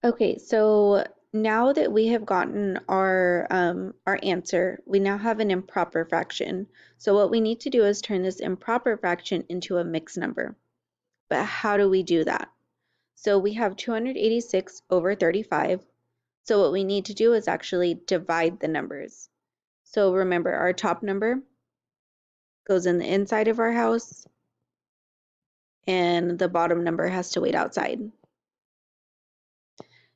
Okay, so now that we have gotten our answer, we now have an improper fraction. So what we need to do is turn this improper fraction into a mixed number. But how do we do that? So we have 286 over 35. So what we need to do is actually divide the numbers. So remember, our top number goes in the inside of our house, and the bottom number has to wait outside.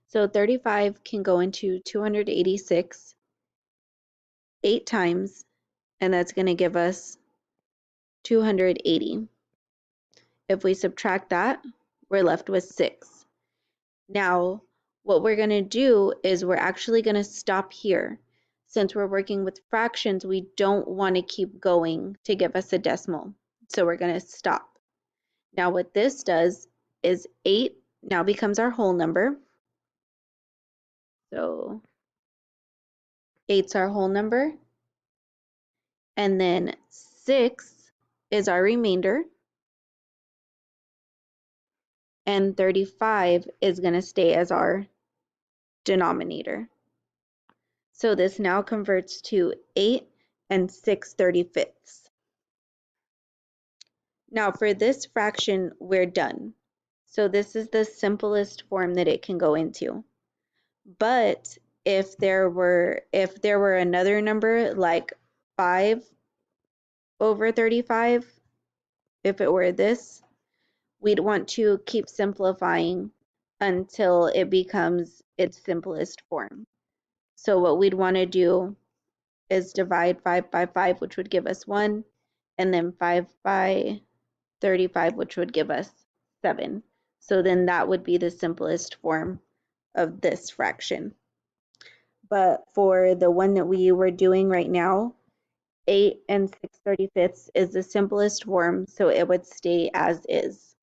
So 35 can go into 286 8 times, and that's going to give us 280. If we subtract that, we're left with 6. Now, what we're going to do is we're actually going to stop here. Since we're working with fractions, we don't want to keep going to give us a decimal. So we're going to stop. Now, what this does is 8 now becomes our whole number. So 8's our whole number. And then 6 is our remainder. And 35 is going to stay as our denominator. So this now converts to 8 and 6/35. Now for this fraction, we're done. So this is the simplest form that it can go into. But if there were another number like 5 over 35, if it were this, we'd want to keep simplifying until it becomes its simplest form. So what we'd want to do is divide 5 by 5, which would give us 1, and then 5 by 35, which would give us 7. So then that would be the simplest form of this fraction. But for the one that we were doing right now, 8 and 6/35 is the simplest form, so it would stay as is.